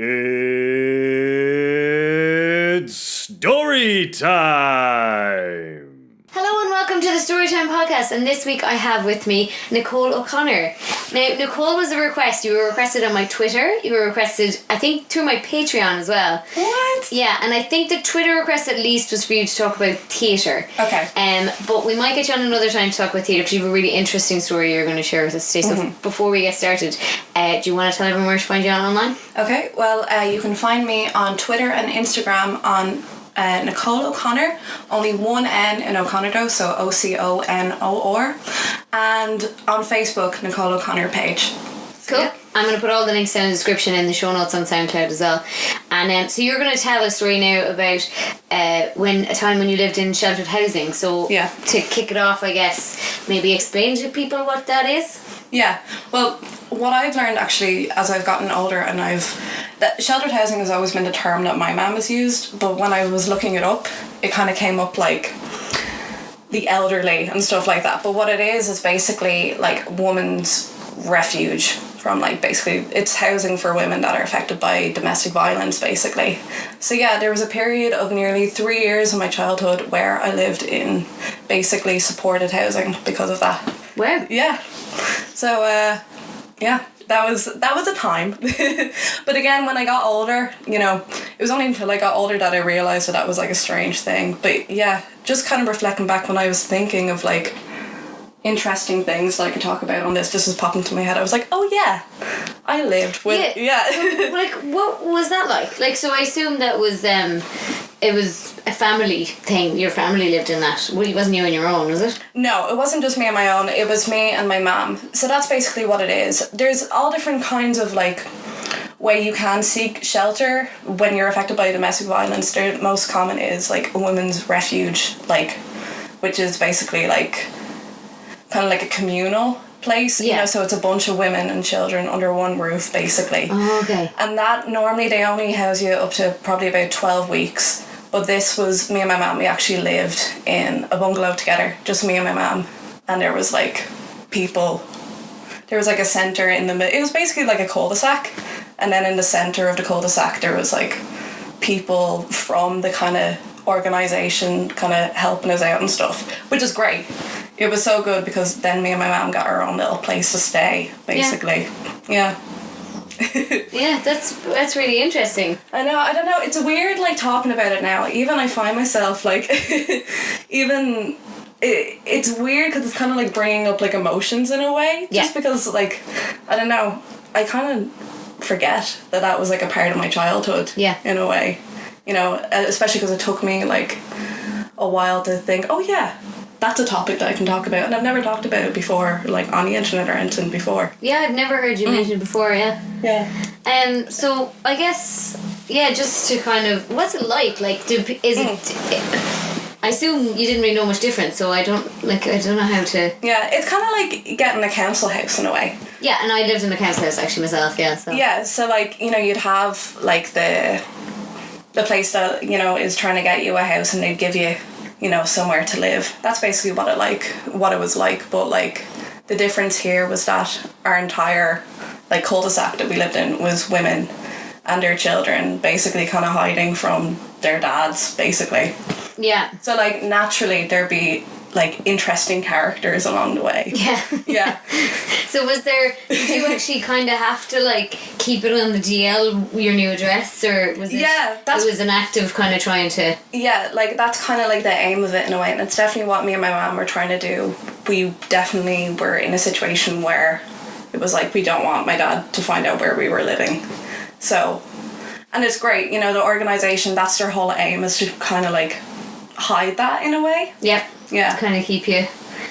It's story time! Hello and welcome to the Storytime Podcast, and this week I have with me Nicole O Connor. Now, Nicole was a request. You were requested on my Twitter. You were requested, I think, through my Patreon as well. What? Yeah, and I think the Twitter request at least was for you to talk about theatre. Okay. But we might get you on another time to talk about theatre because you have a really interesting story you're going to share with us today. So before we get started, do you want to tell everyone where to find you online? Okay, well, you can find me on Twitter and Instagram on Nicole O Connor, only one N in O'Connor though, so OCONOR, and on Facebook, Nicole O Connor page. Cool. Yeah. I'm going to put all the links down in the description in the show notes on SoundCloud as well. And so you're going to tell a story now about a time when you lived in sheltered housing. So yeah. To kick it off, I guess, maybe explain to people what that is. Yeah, well, what I've learned actually as I've gotten older, and that sheltered housing has always been the term that my mum has used, but when I was looking it up, it kind of came up like the elderly and stuff like that. But what it is basically like women's refuge from like basically it's housing for women that are affected by domestic violence basically. So yeah, there was a period of nearly 3 years of my childhood where I lived in basically supported housing because of that. Wow. Yeah. So yeah, that was a time. But again, when I got older, you know, it was only until I got older that I realised that was like a strange thing. But yeah, just kind of reflecting back when I was thinking of like interesting things that I could talk about on this just popped into my head. I was like, oh yeah, I lived with So, like, what was that like? Like, so I assume that was it was a family thing. Your family lived in that. Well, it wasn't you on your own, was it? No, it wasn't just me on my own. It was me and my mum. So that's basically what it is. There's all different kinds of like way you can seek shelter when you're affected by domestic violence. The most common is like a women's refuge, like, which is basically like kind of like a communal place, you know, so it's a bunch of women and children under one roof basically. Oh, okay. And that normally they only house you up to probably about 12 weeks. But this was me and my mum, we actually lived in a bungalow together, just me and my mum. And there was like people, there was like a centre in the middle, it was basically like a cul-de-sac. And then in the centre of the cul-de-sac there was like people from the kind of organisation kind of helping us out and stuff, which is great. It was so good because then me and my mum got our own little place to stay, basically. Yeah. Yeah, that's really interesting. I know, I don't know, it's weird like talking about it now. Even I find myself like, it's weird because it's kind of like bringing up like emotions in a way. Just because like, I don't know, I kind of forget that was like a part of my childhood. Yeah. In a way. You know, especially because it took me like a while to think, oh yeah, that's a topic that I can talk about, and I've never talked about it before, like on the internet or anything before. Yeah, I've never heard you mention it before. Yeah. Yeah. So I guess just to kind of, what's it like? Like, I assume you didn't really know much different, so I don't know how to. Yeah, it's kind of like getting a council house in a way. Yeah, and I lived in a council house actually myself. Yeah. So. Yeah, so like, you know, you'd have like the place that, you know, is trying to get you a house, and they'd give you, you know, somewhere to live. That's basically what it was like. But like the difference here was that our entire like cul-de-sac that we lived in was women and their children basically kind of hiding from their dads basically. Yeah. So like naturally there'd be like interesting characters along the way. Yeah. Yeah. So did you actually kind of have to like keep it on the DL, your new address, or was it? Yeah, it was an act of kind of trying to. Yeah, like that's kind of like the aim of it in a way, and it's definitely what me and my mum were trying to do. We definitely were in a situation where it was like we don't want my dad to find out where we were living. So, and it's great, you know, the organisation, that's their whole aim, is to kind of like hide that in a way. Yep. Yeah. To kind of keep you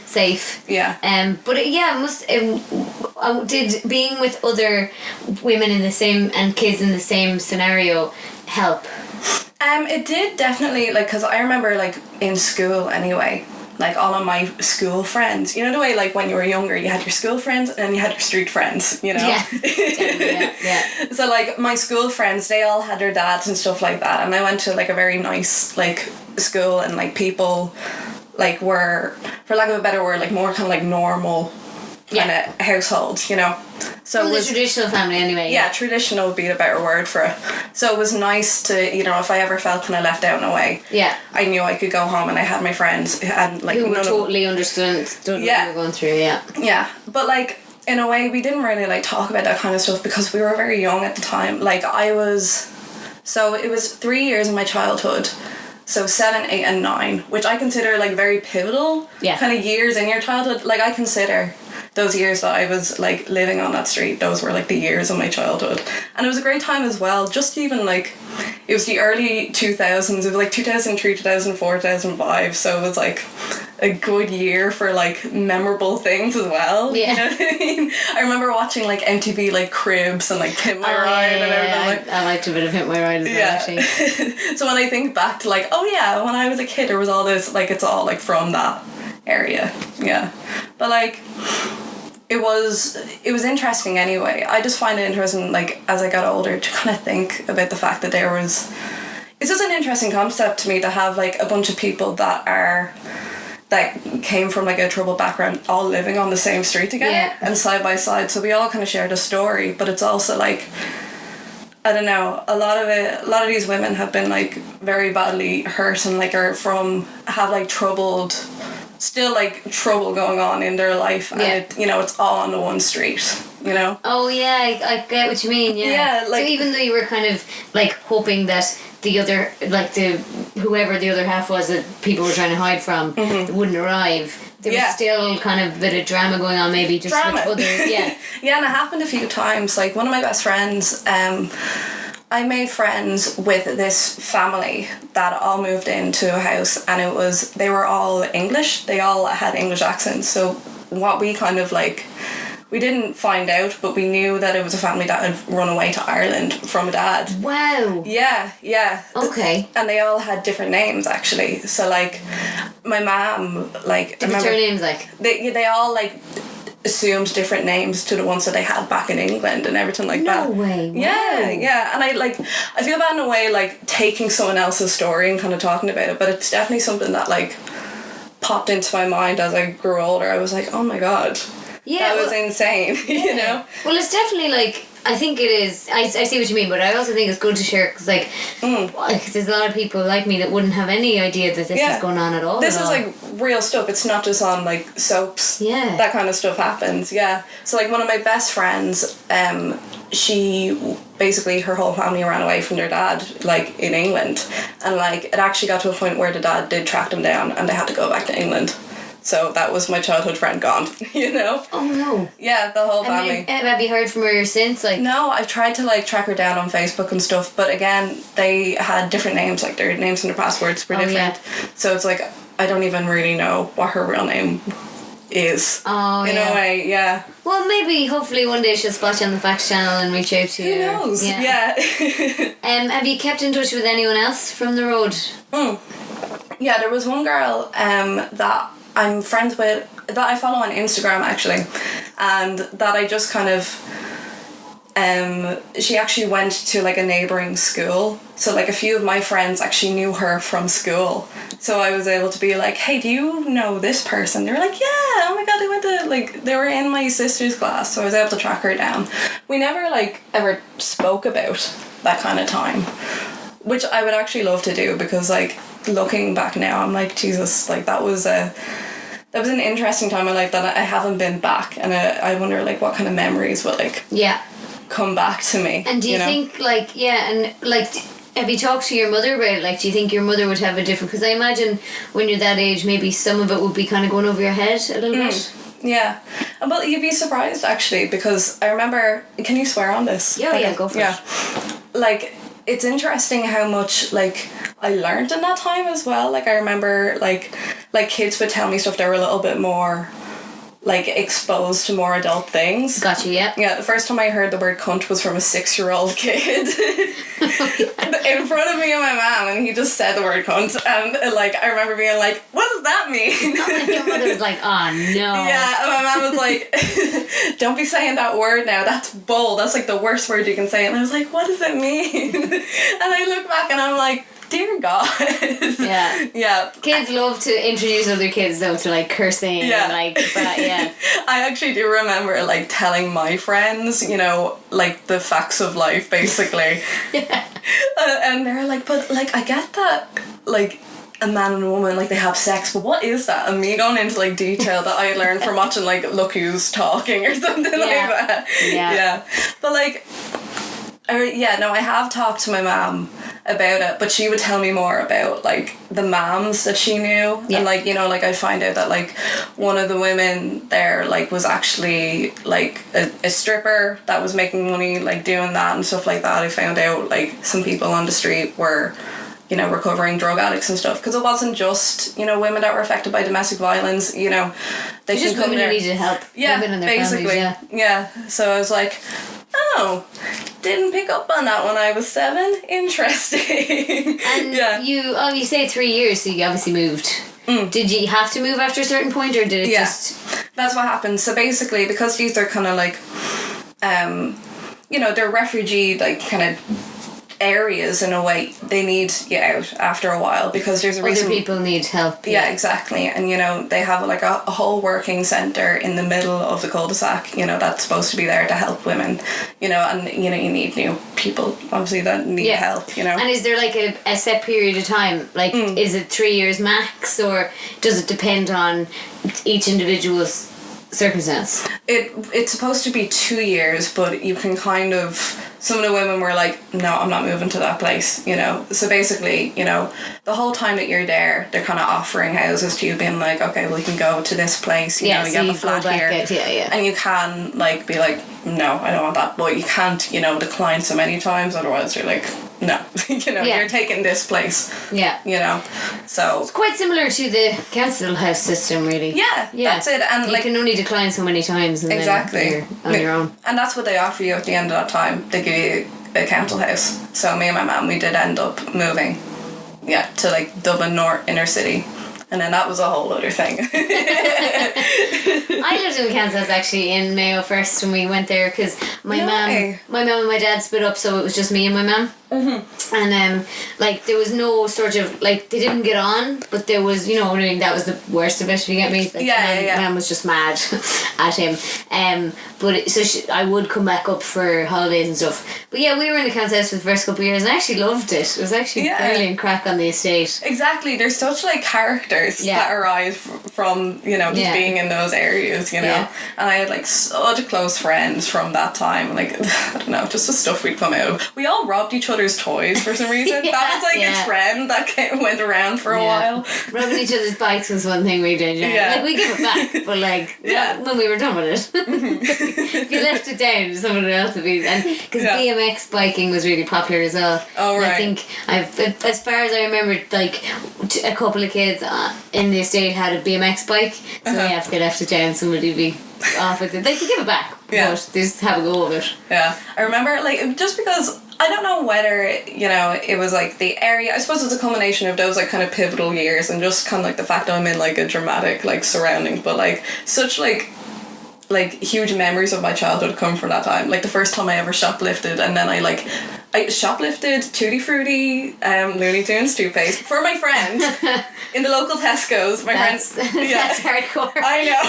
safe. Yeah. But did being with other women in the same and kids in the same scenario help? It did definitely, like, because I remember like in school anyway, like all of my school friends, you know the way like when you were younger you had your school friends and then you had your street friends, you know? Yeah. Yeah. So like my school friends, they all had their dads and stuff like that, and I went to like a very nice like school, and like people like were, for lack of a better word, like more kind of like normal kind of households, you know. So From it the was traditional family anyway. yeah, traditional would be a better word for it. So it was nice to, you know, if I ever felt kind of left out in a way, Yeah. I knew I could go home and I had my friends and like Who were none of totally understood what you were going through, yeah. yeah, but like in a way we didn't really like talk about that kind of stuff because we were very young at the time. Like so it was 3 years of my childhood. So 7, 8 and 9, which I consider like very pivotal kind of years in your childhood. Like I consider those years that I was like living on that street, those were like the years of my childhood. And it was a great time as well. Just even like, it was the early 2000s, it was like 2003, 2004, 2005. So it was like a good year for like memorable things as well. Yeah. You know what I mean? I remember watching like MTV like Cribs and like Pimp My Ride and everything. I liked a bit of Pimp My Ride as well, actually. So when I think back to like, oh yeah, when I was a kid there was all this, like it's all like from that area. Yeah. But like it was interesting anyway. I just find it interesting, like as I got older, to kind of think about the fact that it's just an interesting concept to me to have like a bunch of people that came from like a troubled background all living on the same street together and side by side, so we all kind of shared a story. But it's also like, I don't know, a lot of these women have been like very badly hurt and like have like trouble going on in their life, and it, you know, it's all on the one street, you know. Oh yeah, I get what you mean. Yeah. Like, so even though you were kind of like hoping that the other, like whoever the other half was that people were trying to hide from wouldn't arrive, there was still kind of a bit of drama going on, maybe just with other yeah, and it happened a few times. Like one of my best friends, I made friends with this family that all moved into a house, and they were all English. They all had English accents. So what we kind of like, we didn't find out, but we knew that it was a family that had run away to Ireland from a dad. Wow. Yeah. Okay. And they all had different names actually. So like, my mom, like, Different names, like they all like assumed different names to the ones that they had back in England and everything like that. No way. Wow. Yeah. And I feel bad in a way, like taking someone else's story and kind of talking about it, but it's definitely something that like popped into my mind as I grew older. I was like, oh my god, that was insane. You know. Well, it's definitely like, I think it is. I see what you mean, but I also think it's good to share because, like, there's a lot of people like me that wouldn't have any idea that this is going on at all. This is like real stuff. It's not just on like soaps. Yeah. That kind of stuff happens. Yeah. So like one of my best friends, she basically, her whole family ran away from their dad, like in England, and like it actually got to a point where the dad did track them down, and they had to go back to England. So that was my childhood friend gone, you know? Oh no. Yeah, the whole family. Have you heard from her since? Like, no, I've tried to like track her down on Facebook and stuff, but again, they had different names, like their names and their passwords were different. Yeah. So it's like, I don't even really know what her real name is. Oh, in a way, yeah. Well, maybe, hopefully one day she'll spot you on the Facts channel and reach out to you. Who knows? Yeah. Have you kept in touch with anyone else from the road? Yeah, there was one girl that I'm friends with, that I follow on Instagram actually, and that I just kind of, she actually went to like a neighbouring school, so like a few of my friends actually knew her from school, so I was able to be like, hey, do you know this person? They were like, yeah, oh my god, they went to, like, they were in my sister's class, so I was able to track her down. We never like ever spoke about that kind of time, which I would actually love to do, because like looking back now, I'm like, Jesus, like that was an interesting time in my life that I haven't been back, and I wonder like what kind of memories will like come back to me. And do you think like, and like, have you talked to your mother about it? Like, do you think your mother would have a different, because I imagine when you're that age maybe some of it would be kind of going over your head a little bit. Yeah. Well, you'd be surprised actually, because I remember, can you swear on this? Yeah, go for it. Like, it's interesting how much like I learned in that time as well. Like I remember like kids would tell me stuff that were a little bit more like exposed to more adult things. Gotcha, yeah. Yeah, the first time I heard the word cunt was from a 6-year-old kid in front of me and my mum, and he just said the word cunt, and like I remember being like, what does that mean? And your mother was like, oh no. Yeah, and my mum was like, don't be saying that word now, that's bull, that's like the worst word you can say. And I was like, what does it mean? And I look back and I'm like, dear God. Yeah. Yeah. Kids love to introduce other kids though to like cursing and like that, yeah. I actually do remember like telling my friends, you know, like the facts of life basically. Yeah. And they're like, but like I get that like a man and a woman like they have sex, but what is that? And me going into like detail that I had learned from watching like Look Who's Talking or something like that. Yeah. But like I have talked to my mom about it, but she would tell me more about like the moms that she knew. And like, you know, like I'd find out that like one of the women there like was actually like a stripper that was making money like doing that and stuff like that. I found out like some people on the street were, you know, recovering drug addicts and stuff, because it wasn't just, you know, women that were affected by domestic violence, you know, they should just come women there. who needed help. Yeah, women and their basically. families, yeah. So I was like, oh, didn't pick up on that when I was 7. Interesting. And you say 3 years, so you obviously moved. Did you have to move after a certain point, or did it just... That's what happened. So basically, because these are kind of like, you know, they're refugee, like, kind of areas in a way, they need you out after a while, because there's a reason... Other people need help. Yeah, exactly. And, you know, they have like a whole working centre in the middle of the cul-de-sac, you know, that's supposed to be there to help women, you know, and, you know, you need new people, obviously, that need help, you know. And is there like a set period of time? Like, is it 3 years max, or does it depend on each individual's circumstance? It's supposed to be 2 years, but you can kind of... Some of the women were like, no, I'm not moving to that place, you know. So basically, you know, the whole time that you're there, they're kind of offering houses to you, being like, okay, well, you can go to this place, you know, you have a flat here. And you can, like, be like, no, I don't want that. But you can't, you know, decline so many times, otherwise you're like, no, you know, you're taking this place. Yeah. You know, so... It's quite similar to the council house system, really. Yeah, that's it. And you can only decline so many times and then you're on your own. And that's what they offer you at the end of that time. They give you a council house. So me and my mum, we did end up moving, to like Dublin North inner city. And then that was a whole other thing. I lived in Kansas actually in Mayo first when we went there, because my mum and my dad split up, so it was just me and my mum. And like there was no sort of like, they didn't get on, but there was, you know, I mean, that was the worst of it, if you get me. Like, my mum was just mad at him. But I would come back up for holidays and stuff. But yeah, we were in the Kansas for the first couple of years and I actually loved it. It was actually brilliant crack on the estate. Exactly, there's such like characters that arise from, you know, just being in those areas, you know. And I had like such close friends from that time, like I don't know, just the stuff we'd come out of. We all robbed each other's toys for some reason. That was like a trend that went around for a while. Robbing each other's bikes was one thing we did. Like we give it back, but like when we were done with it. If you left it down, someone else would be. And because BMX biking was really popular as well. Oh, right. I think as far as I remember, like a couple of kids in the estate had a BMX bike, so if they left it down, somebody would be off with it. They could give it back, but they just have a go of it. Yeah, I remember like just because. I don't know whether, you know, it was like the area, I suppose it's a combination of those like kind of pivotal years and just kind of like the fact that I'm in like a dramatic like surrounding, but like such like huge memories of my childhood come from that time. Like the first time I ever shoplifted, and then I shoplifted Tutti Frutti Looney Tunes toothpaste for my friend in the local Tesco's. That's hardcore. I know.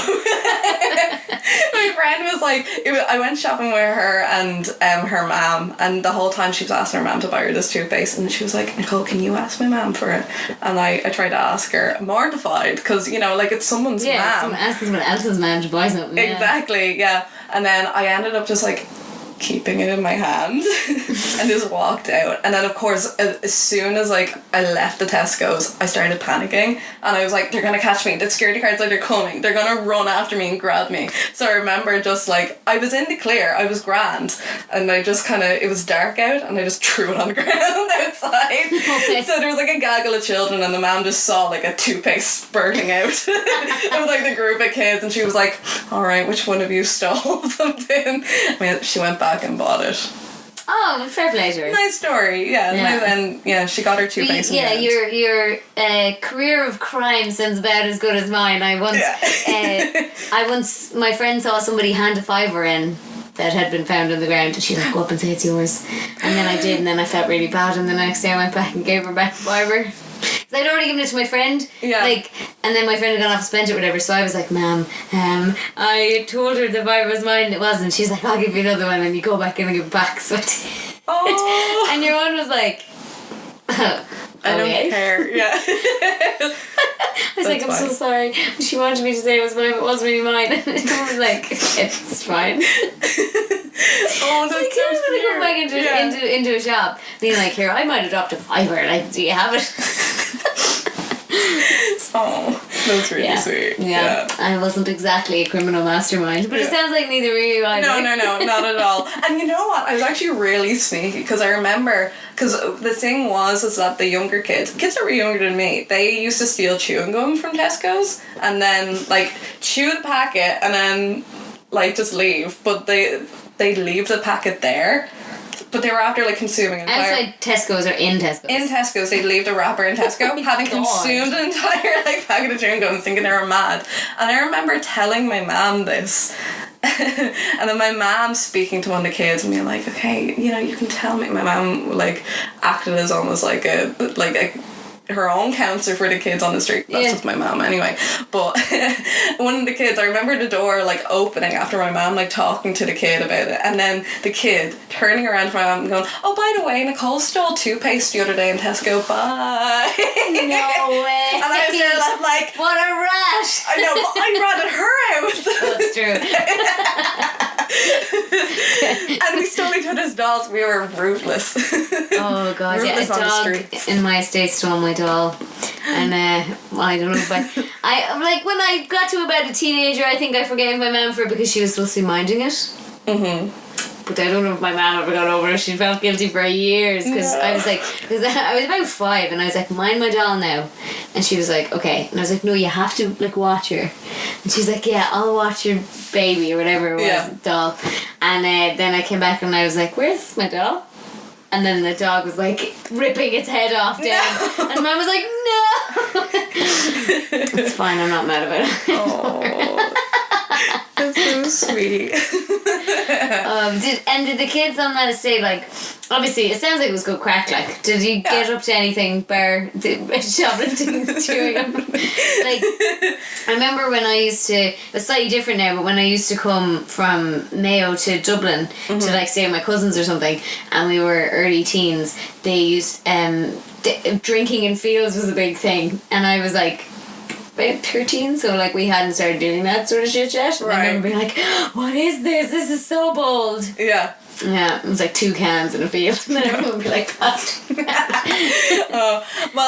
My friend was like, I went shopping with her and her mum, and the whole time she was asking her mum to buy her this toothpaste, and she was like, Nicole, can you ask my mum for it? And I tried to ask her, mortified, because, you know, like it's someone's mum. Asking someone else's mum to buy something. Exactly, and then I ended up just like keeping it in my hand and just walked out. And then of course as soon as like I left the Tesco's, I started panicking, and I was like, they're gonna catch me, the security guards like, they're coming, they're gonna run after me and grab me. So I remember just like, I was in the clear, I was grand, and I just kind of, it was dark out, and I just threw it on the ground outside. So there was like a gaggle of children, and the mom just saw like a toothpaste spurting out of like the group of kids, and she was like, alright, which one of you stole something? I mean, she went back and bought it. Oh, fair play to her. Nice story, and she got her toothpaste. Your career of crime sounds about as good as mine. I once, my friend saw somebody hand a $5 in that had been found on the ground, and she's like, go up and say it's yours. And then I did, and then I felt really bad, and the next day I went back and gave her back the fiver. Because I'd already given it to my friend. Yeah. Like, and then my friend had gone off and spent it or whatever, so I was like, ma'am, I told her the fiver was mine, it wasn't. She's like, I'll give you another one, and you go back in and give it back. So Oh. and your one was like, I don't care. Yeah. I was like, I'm so sorry. She wanted me to say it was mine, but it wasn't really mine. And I was like, it's fine. Oh, that's so going to come back into a shop being like, here, I might adopt a fiver. Like, do you have it? Oh, that's really sweet. Yeah. I wasn't exactly a criminal mastermind, but it sounds like neither were you either. No, not at all. And you know what? I was actually really sneaky because I remember, because the thing is that the younger kids that were younger than me, they used to steal chewing gum from Tesco's and then like chew the packet and then like just leave, but they'd leave the packet there. But they were after like consuming an entire... Outside Tesco's or in Tesco's? In Tesco's, they'd leave the wrapper in Tesco, having consumed an entire like packet of chewing gum, thinking they were mad. And I remember telling my mum this. And then my mum speaking to one of the kids and being like, okay, you know, you can tell me. My mum like acted as almost like her own counselor for the kids on the street. That's just my mum anyway. But one of the kids, I remember the door like opening after my mum like talking to the kid about it, and then the kid turning around to my mum and going, oh, by the way, Nicole stole toothpaste the other day in Tesco, bye. No way. And I was there like, what a rat. I know, but I ratted her out. That's true. And we stole each other's dolls. We were ruthless. Oh god, Ruthless a dog in my estate stole my doll, and I don't know if I like when I got to about a teenager, I think I forgave my mum for it because she was supposed to be minding it. But I don't know if my mum ever got over it. She felt guilty for years because I was like, because I was about 5 and I was like, mind my doll now, and she was like, okay, and I was like, no, you have to like watch her, and she's like, yeah, I'll watch your baby or whatever it was, doll, and then I came back and I was like, where's my doll? And then the dog was like ripping its head off down, and Mum was like, no. It's fine, I'm not mad about it. Oh, that's so sweet. Did the kids on that estate, like, obviously it sounds like it was good crack, like, did you get up to anything bar shoplifting, chewing up? Like, I remember when I used to, it's slightly different now, but when I used to come from Mayo to Dublin to like stay with my cousins or something, and we were early teens, they used drinking in fields was a big thing, and I was like about 13, so like we hadn't started doing that sort of shit yet. And I remember being like, what is this? This is so bold. Yeah, it was like 2 cans in a field, and then everyone would be like, fast. Well,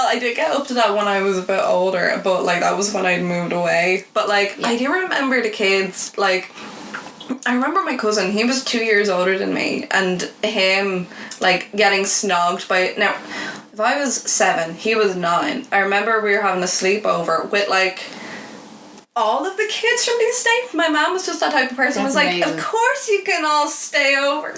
I did get up to that when I was a bit older, but like that was when I'd moved away. But like I do remember the kids, like I remember my cousin, he was 2 years older than me, and him like getting snogged by, now if I was 7, he was 9. I remember we were having a sleepover with like all of the kids from the estate. My mom was just that type of person. That's was like, amazing. of course you can all stay over.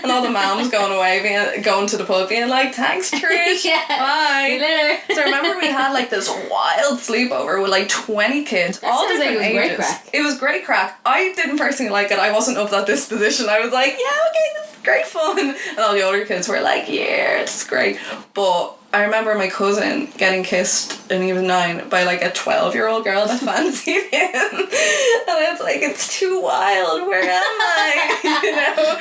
And all the moms going to the pub being like, thanks Trish, bye. See you later. So I remember we had like this wild sleepover with like 20 kids, all different ages. Great crack. It was great crack. I didn't personally like it. I wasn't of that disposition. I was like, yeah, okay, this is great fun. And all the older kids were like, yeah, it's great. But I remember my cousin getting kissed, and he was 9, by like a 12-year-old girl that fancied him. And I was like, it's too wild. Where am I? You know?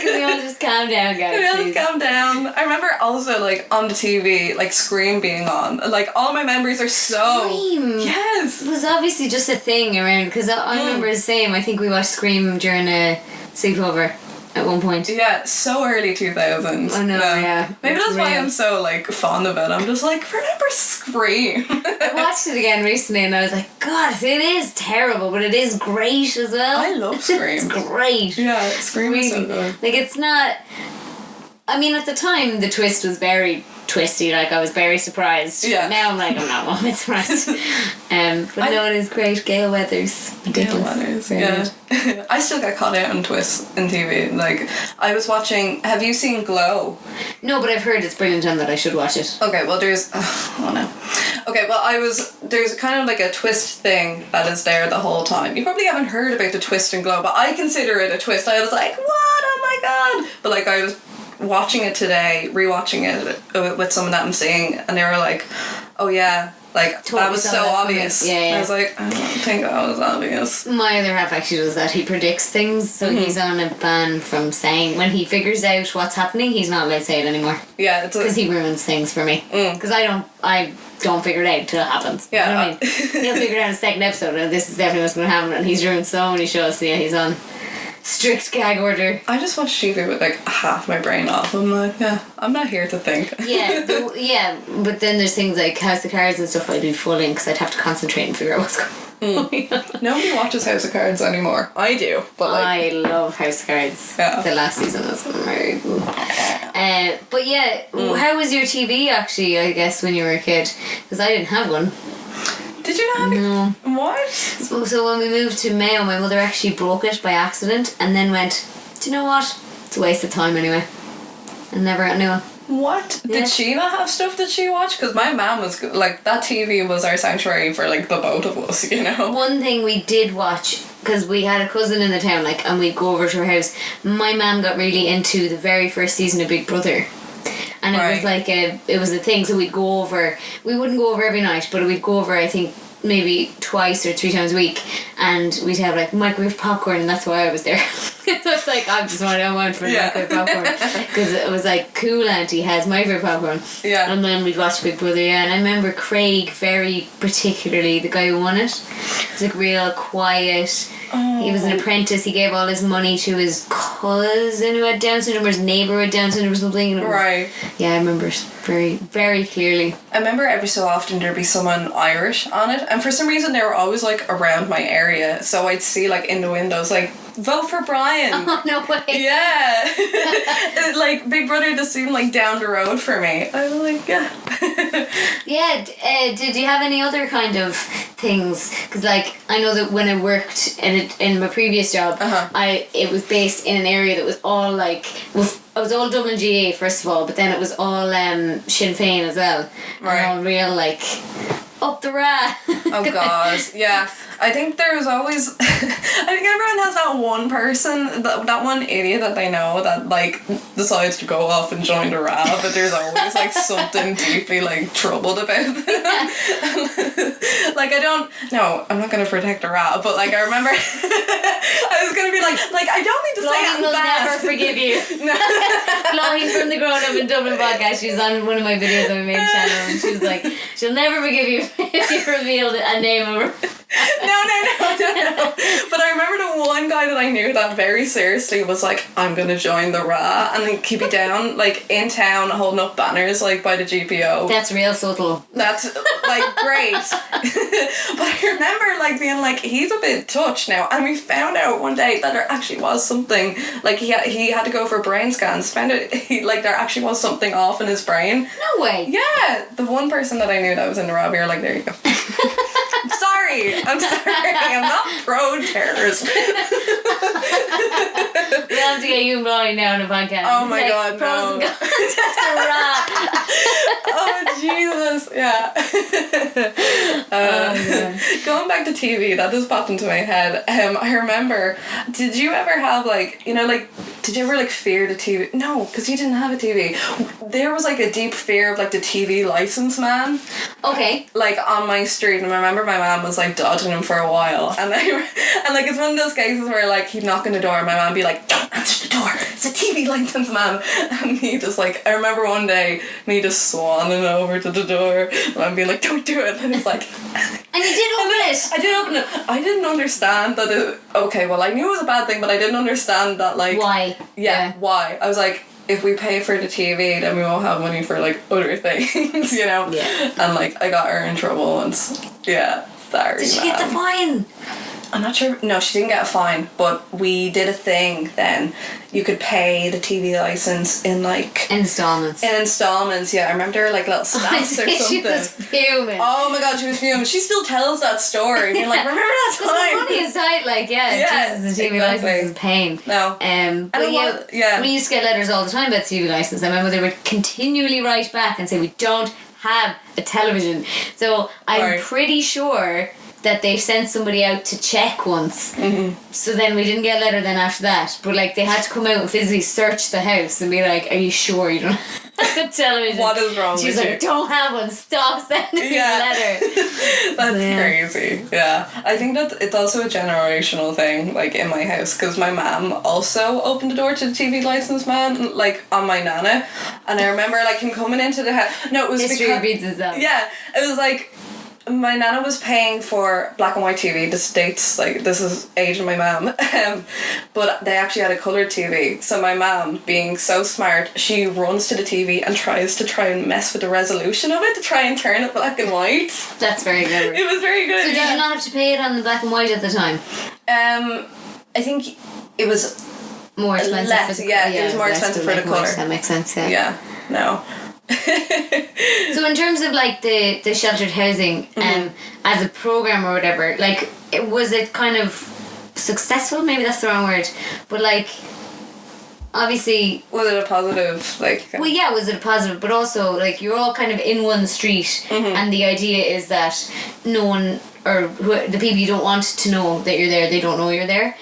Can we all just calm down, guys? Can we all just calm down? I remember also like on the TV, like Scream being on. Like all my memories are so... Scream? Yes. It was obviously just a thing around, because I remember the same. I think we watched Scream during a sleepover at one point. Yeah, so early 2000s. Oh no, yeah. Maybe that's why real. I'm so like fond of it. I'm just like, remember Scream? I watched it again recently and I was like, God, it is terrible, but it is great as well. I love Scream. It's great. Yeah, Scream is so good. Like, it's not... I mean, at the time, the twist was very twisty. Like, I was very surprised. Yeah. Now I'm like, I'm not one bit surprised. But no, it is great. Gail Weathers. Gail Weathers, yeah. I still get caught out on twists in TV. Like, I was watching... Have you seen Glow? No, but I've heard it's brilliant and that I should watch it. Okay, well, there's... Oh, no. Okay, well, there's kind of like a twist thing that is there the whole time. You probably haven't heard about the twist and glow, but I consider it a twist. I was like, what? Oh my god! But like, I was watching it today, rewatching it with someone that I'm seeing, and they were like, oh yeah, like, totally, that was so obvious. Yeah. I was like, I don't think that was obvious. My other half actually does that. He predicts things, so he's on a ban from saying, when he figures out what's happening, he's not allowed to say it anymore. Yeah, because he ruins things for me. Because I don't figure it out until it happens. Yeah. You know what I mean? He'll figure it out in the second episode, and this is definitely what's going to happen, and he's ruined so many shows, so yeah, he's on strict gag order. I just watch TV with like half my brain off. I'm like, yeah, I'm not here to think. Yeah, but then there's things like House of Cards and stuff I do full in because I'd have to concentrate and figure out what's going on. Nobody watches House of Cards anymore. I do, but like, I love House of Cards. Yeah. The last season was very good. But yeah, how was your TV actually, I guess, when you were a kid? Because I didn't have one. Did you not have No. What? So when we moved to Mayo, my mother actually broke it by accident and then went, do you know what? It's a waste of time anyway. And never got a new one. What? Yeah. Did she not have stuff that she watched? Because my mom was, like, that TV was our sanctuary for, like, the both of us, you know? One thing we did watch, because we had a cousin in the town, like, and we'd go over to her house, my mum got really into the very first season of Big Brother. And it was like it was a thing, so we'd go over, we wouldn't go over every night, but we'd go over, I think, maybe twice or 3 times a week, and we'd have like microwave popcorn, and that's why I was there. So it's like, I went for microwave popcorn, because it was like, cool auntie has microwave popcorn. Yeah. And then we'd watch Big Brother, and I remember Craig very particularly, the guy who won it. He was like real quiet. Oh. He was an apprentice. He gave all his money to his cousin who had Down syndrome, or his neighbour who had Down syndrome or something. Right. Yeah, I remember it very, very clearly. I remember every so often there'd be someone Irish on it, and for some reason they were always like around my area, so I'd see like in the windows like, vote for Brian. Oh, no way. Yeah. Like, Big Brother just seemed like down the road for me. I was like, yeah. Yeah, did you have any other kind of things? Because, like, I know that when I worked in my previous job, it was based in an area that was all, like, it was all Dublin GA, first of all, but then it was all Sinn Féin as well. Right. And all real, like, up the ra. Oh, God. Yeah. I think there's always... I think everyone has that one person, that one idiot that they know that, like, decides to go off and join the RA, but there's always, like, something deeply, like, troubled about them. Like, I'm not going to protect the RA, but, like, I remember... I was going to be like, I don't need to say I'm will bad. never forgive you. No. Chloe from the Grown Up in Dublin podcast, she was on one of my videos on my main channel, and she was like, she'll never forgive you if you revealed a name of her. No. But I remember the one guy that I knew that very seriously was like, I'm gonna join the RA, and then keep it down, like, in town, holding up banners, like, by the GPO. That's real subtle. That's, like, great. But I remember, like, being like, he's a bit touched now, and we found out one day that there actually was something, like, he had to go for brain scans, found out, there actually was something off in his brain. No way. Yeah, the one person that I knew that was in the RA, we were like, there you go. I'm sorry. I'm not pro-terrorism. We have to get you and Molly now on a podcast. Oh my God, no. Oh, Jesus. Yeah. Going back to TV, that just popped into my head. I remember, did you ever have, like, did you ever, like, fear the TV? No, because you didn't have a TV. There was, like, a deep fear of, like, the TV license man. Okay. Like, on my street, and I remember my mom was, like, dodging him for a while, and like, it's one of those cases where, like, he'd knock on the door, and my mom would be like, don't answer the door, it's a TV license man, and me just, like, I remember one day, me just swanning over to the door, and I'd be like, don't do it, and he's like... And you did open it! I did open it. I didn't understand that it... Okay, well, I knew it was a bad thing, but I didn't understand that, like... Why? Yeah, why? I was like... If we pay for the TV, then we won't have money for, like, other things, you know? Yeah. And, like, I got her in trouble once. Yeah, sorry. Did she get the fine? I'm not sure. No, she didn't get a fine, but we did a thing then. You could pay the TV license in, like... Installments. In installments, yeah. I remember there were, like, little snaps or something. She was fuming. Oh my God, she was fuming. She still tells that story. Being like, remember that time? Because the money is tight, like, yeah Jesus, the TV license is a pain. No. But we used to get letters all the time about the TV license. I remember they would continually write back and say, we don't have a television. So I'm pretty sure that they sent somebody out to check once. So then we didn't get a letter then after that. But like they had to come out and physically search the house and be like, are you sure you don't have a television? What is wrong with you? She's like, don't have one. Stop sending me a letter. That's crazy. Yeah. I think that it's also a generational thing, like in my house, because my mum also opened the door to the TV license man, like on my nana. And I remember like him coming into the house. No, it was History because... repeats itself. Yeah. It was like... My nana was paying for black and white TV. This dates, like, this is age of my mum. But they actually had a coloured TV. So my mum, being so smart, she runs to the TV and tries and mess with the resolution of it to try and turn it black and white. That's very good. It was very good. So did you not have to pay it on the black and white at the time? I think it was more expensive. Less, it was more expensive for the colour. That makes sense, yeah. Yeah, no. So in terms of like the sheltered housing as a program or whatever, like was it kind of successful? Maybe that's the wrong word, but like obviously was it a positive well, yeah, was it a positive, but also like you're all kind of in one street and the idea is that no one or the people you don't want to know that you're there, they don't know you're there.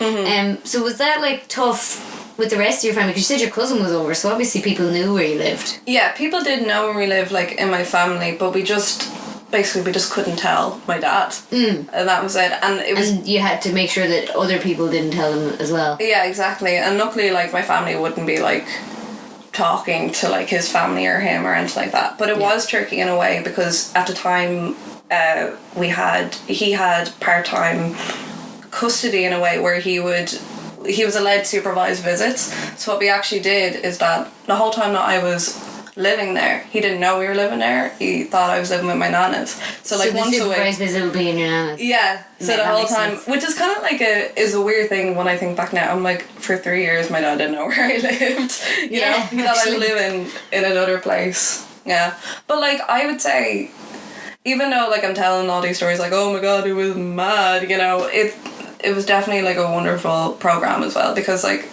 So was that like tough with the rest of your family? Because you said your cousin was over, so obviously people knew where you lived. Yeah, people did know where we lived, like in my family, but we just couldn't tell my dad, and that was it. And you had to make sure that other people didn't tell him as well. Yeah, exactly. And luckily, like my family wouldn't be like talking to like his family or him or anything like that. But it was tricky in a way because at the time he had part-time custody in a way where he was allowed to supervise visits. So what we actually did is that the whole time that I was living there, he didn't know we were living there. He thought I was living with my nanas. So like once a week. So the supervised visit would be in your nanas. Yeah. So the whole time, which is kind of like is a weird thing when I think back now. I'm like, for 3 years my dad didn't know where I lived. You know, he thought I was living in another place. Yeah. But like I would say, even though like I'm telling all these stories like, oh my god, it was mad, you know, it was definitely like a wonderful program as well, because like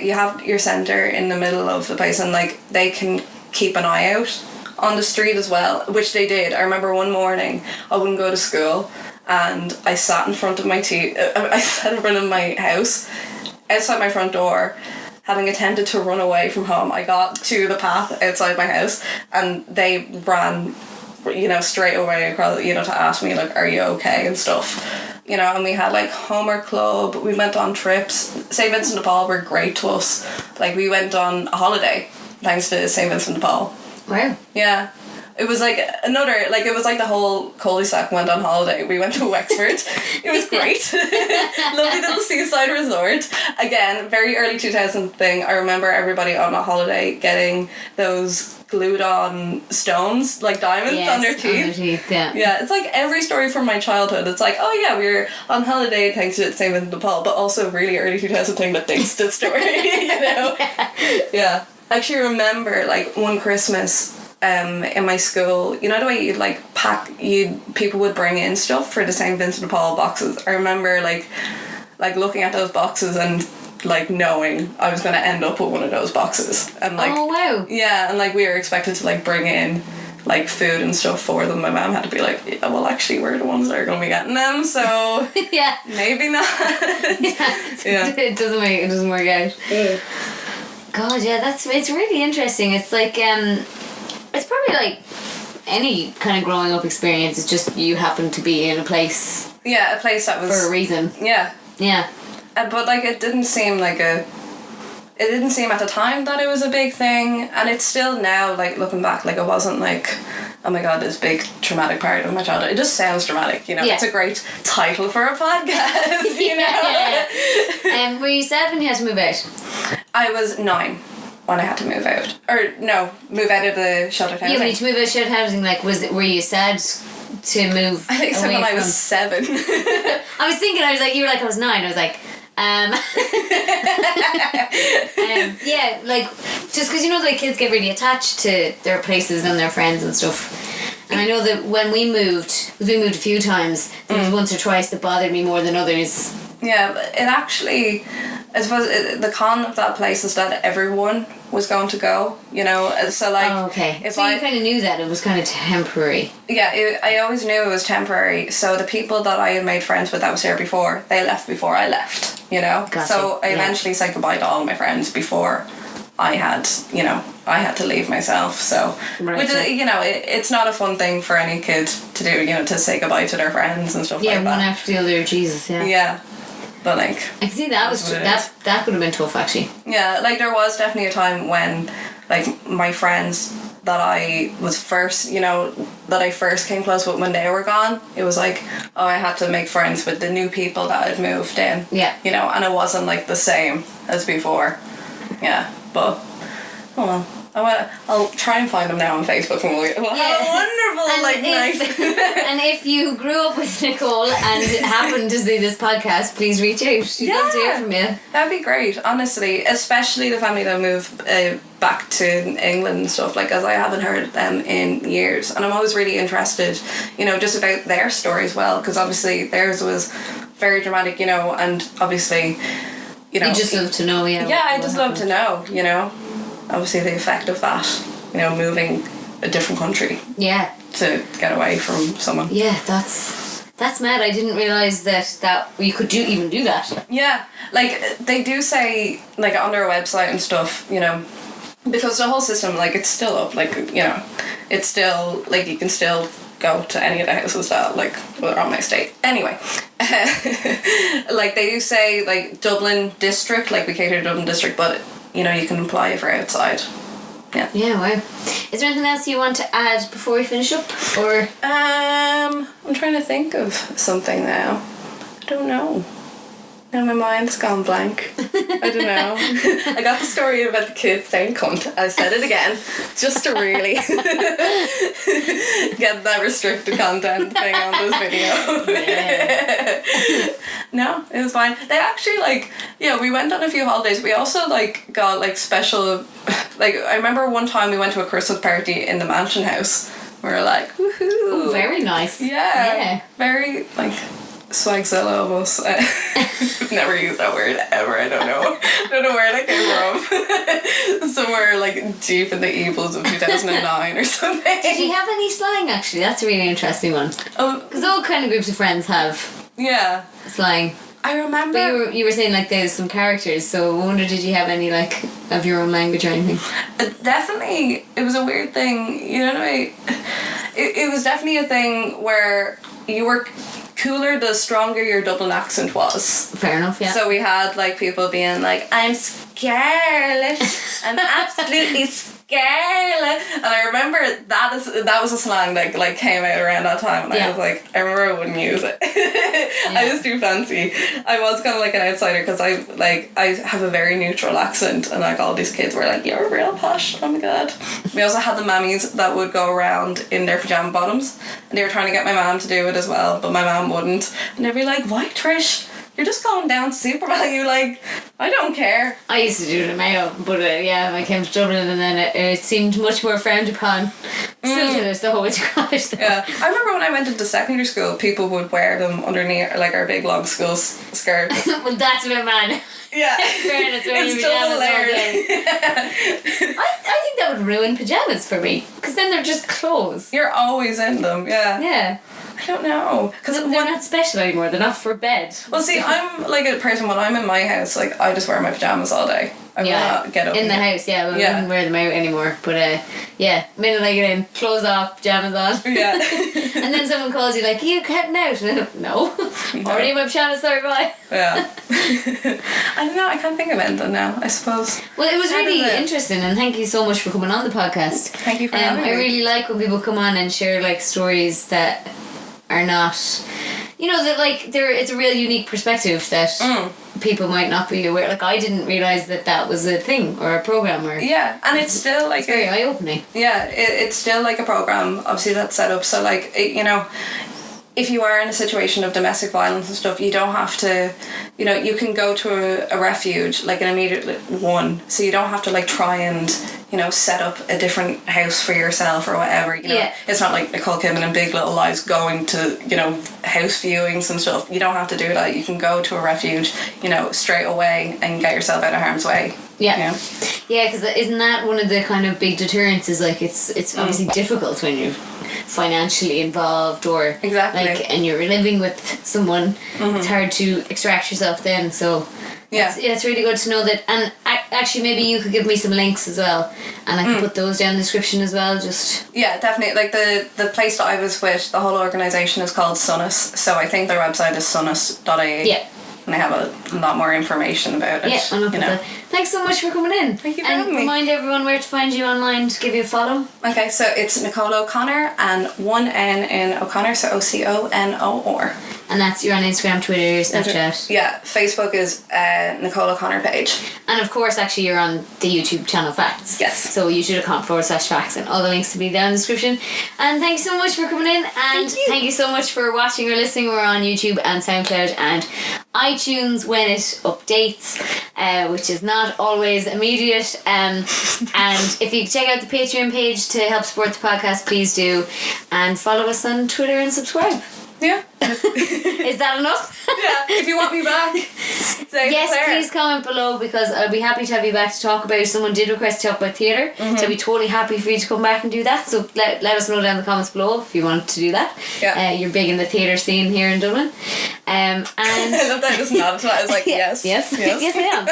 you have your centre in the middle of the place and like they can keep an eye out on the street as well, which they did. I remember one morning I wouldn't go to school and I sat in front of my house outside my front door, having attempted to run away from home. I got to the path outside my house and they ran, you know, straight away across, you know, to ask me like, are you okay and stuff. You know, and we had like homework club, we went on trips. St. Vincent de Paul were great to us. Like we went on a holiday thanks to St. Vincent de Paul. Wow. Yeah. It was like it was like the whole cul-de-sac went on holiday. We went to Wexford. It was great. Lovely little seaside resort. Again, very early 2000s thing. I remember everybody on a holiday getting those glued on stones, like diamonds on their teeth. Yeah, it's like every story from my childhood. It's like, oh yeah, we were on holiday thanks to St. Vincent de Paul, but also really early 2000 thing that dates the story, you know? Yeah. I actually remember like one Christmas in my school, you know the way you'd like people would bring in stuff for the St. Vincent de Paul boxes. I remember like looking at those boxes and like knowing I was going to end up with one of those boxes, and like, oh wow, yeah, and like we were expected to like bring in like food and stuff for them. My mom had to be like, yeah, well actually we're the ones that are going to be getting them, so yeah, maybe not. Yeah. It doesn't work out. Yeah. God, yeah, it's really interesting. It's like it's probably like any kind of growing up experience. It's just you happen to be in a place. Yeah, a place that was for a reason. Yeah. Yeah. But like it didn't seem at the time that it was a big thing, and it's still now, like looking back, like it wasn't like, oh my god, this big traumatic part of my childhood. It just sounds dramatic, you know. Yeah. It's a great title for a podcast, you know. Yeah. Were you sad when you had to move out? I was 9 when I had to move out, or no, move out of the sheltered housing. Yeah, when you had to move out of sheltered housing, like were you sad to move? I think so when I was 7. I was thinking, you were like, I was 9. I was like, yeah, like just because you know the kids get really attached to their places and their friends and stuff. And I know that when we moved a few times, there was once or twice that bothered me more than others. Yeah, but it actually, I suppose the con of that place is that everyone was going to go, you know, so like... Oh, okay. If so you kind of knew that it was kind of temporary. Yeah, I always knew it was temporary, so the people that I had made friends with that was here before, they left before I left, you know? Gotcha. So I eventually said goodbye to all my friends before I had to leave myself, so... Right, which is, you know, it's not a fun thing for any kid to do, you know, to say goodbye to their friends and stuff like that. Yeah, one after the other, Jesus, yeah. Yeah. But like, I can see that that would have been tough actually. yeah, like there was definitely a time when like my friends that I was first, you know, that I first came close with when they were gone, it was like, oh, I had to make friends with the new people that had moved in. Yeah. You know, and it wasn't like the same as before. Yeah, but oh well. I'll try and find them now on Facebook and we'll have a wonderful night. And if you grew up with Nicole and happened to see this podcast, please reach out. She'd love to hear from you. That'd be great, honestly. Especially the family that moved back to England and stuff, like, as I haven't heard them in years. And I'm always really interested, you know, just about their story as well, because obviously theirs was very dramatic, you know, and obviously, you know... You just love to know, yeah. Yeah, I just love to know, you know. Obviously the effect of that, you know, moving a different country. Yeah. To get away from someone. Yeah, that's mad. I didn't realise that you could even do that. Yeah, like they do say, like on their website and stuff, you know, because the whole system, like, it's still up, like, you know, it's still, like, you can still go to any of the houses that, like, are on my estate. Anyway, like they do say, like, Dublin district, like we cater to Dublin district, but you know, you can apply for outside. Yeah. Yeah, wow. Is there anything else you want to add before we finish up? Or I'm trying to think of something now. I don't know. Now my mind's gone blank. I don't know. I got the story about the kids saying cunt. I said it again, just to really get that restricted content thing on this video. yeah. No, it was fine. They actually, like, yeah, we went on a few holidays. We also, like, got, like, special, like, I remember one time we went to a Christmas party in the mansion house. We were like, woohoo. Oh, very nice. Yeah. Very, like, swagzilla of us. Never used that word ever. I don't know where that came from. Somewhere, like, deep in the evils of 2009 or something. Did you have any slang, actually? That's a really interesting one. Because all kind of groups of friends have slang. I remember. But you were saying, like, there's some characters, so I wonder, did you have any, like, of your own language or anything? Definitely, it was a weird thing. You know what I mean? It was definitely a thing where you were cooler the stronger your Dublin accent was. Fair enough, yeah. So we had, like, people being like, I'm scarlet. I'm absolutely scarlet. And I remember that was a slang that, like, came out around that time, and I was like, I remember I wouldn't use it. I was too fancy. I was kind of like an outsider because I have a very neutral accent, and, like, all these kids were like, you're real posh, oh my god. We also had the mammies that would go around in their pajama bottoms, and they were trying to get my mom to do it as well, but my mom wouldn't, and they'd be like, why, Trish? You're just going down super value, like, I don't care. I used to do it in Mayo, but I came to Dublin and then it seemed much more frowned upon. Still did it the whole way to college though. Yeah, I remember when I went into secondary school, people would wear them underneath, like, our big long school skirts. Well, that's a bit mad. Yeah. Fairness, it's still hilarious. I think that would ruin pyjamas for me, because then they're just clothes. You're always in them, yeah. Yeah. I don't know. Because they're not special anymore, they're not for bed. Well, see, I'm like a person, when I'm in my house, like, I just wear my pyjamas all day. I will not get up. In the house, I wouldn't wear them out anymore. But, minute I get in, clothes off, pyjamas on. Yeah. And then someone calls you like, are you heading out? No. Already in my pyjamas, sorry, bye. Yeah. I don't know, I can't think of anything now, I suppose. Well, it was really interesting, and thank you so much for coming on the podcast. Thank you for having me. I really like when people come on and share, like, stories that are not, you know, that, like, it's a real unique perspective that people might not be aware. Like, I didn't realise that was a thing or a program. Or yeah, and it's still like it's very eye-opening. Yeah, it's still like a program, obviously, that's set up. So, like, you know, if you are in a situation of domestic violence and stuff, you don't have to, you know, you can go to a refuge, like an immediate one, so you don't have to, like, try and, set up a different house for yourself or whatever. It's not like Nicole Kidman in Big Little Lies going to, house viewings and stuff. You don't have to do that. You can go to a refuge, straight away and get yourself out of harm's way. Yeah, because isn't that one of the kind of big deterrents? Is like it's obviously difficult when you're financially involved or and you're living with someone. It's hard to extract yourself then. So it's really good to know that. And actually, maybe you could give me some links as well, and I can put those down in the description as well. Definitely. Like the place that I was with, the whole organisation is called Sunus. So I think their website is sunus.ie. Yeah. And they have a lot more information about it. Yeah, I'll put that. Thanks so much for coming in. Thank you for having me. And remind everyone where to find you online to give you a follow. Okay, so it's Nicole O Connor and one N in O'Connor, so OCONOR. And that's you're on Instagram, Twitter, Snapchat. Yeah, Facebook is Nicole O'Connor page. And of course, actually, you're on the YouTube channel Facts. Yes. So youtube.com/facts, and all the links will be down in the description. And thanks so much for coming in, and thank you so much for watching or listening. We're on YouTube and SoundCloud and iTunes when it updates, which is not always immediate. And if you check out the Patreon page to help support the podcast, please do, and follow us on Twitter and subscribe. Yeah. Is that enough? Yeah. If you want me back, yes, please comment below, because I'd be happy to have you back to talk about. Someone did request to talk about theatre, so I'd be totally happy for you to come back and do that. So let us know down in the comments below if you want to do that. Yeah. You're big in the theatre scene here in Dublin. And I love that. Just nodded to that. I was like, yes. Yes, I am.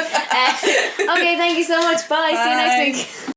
Okay, thank you so much. Bye. See you next week.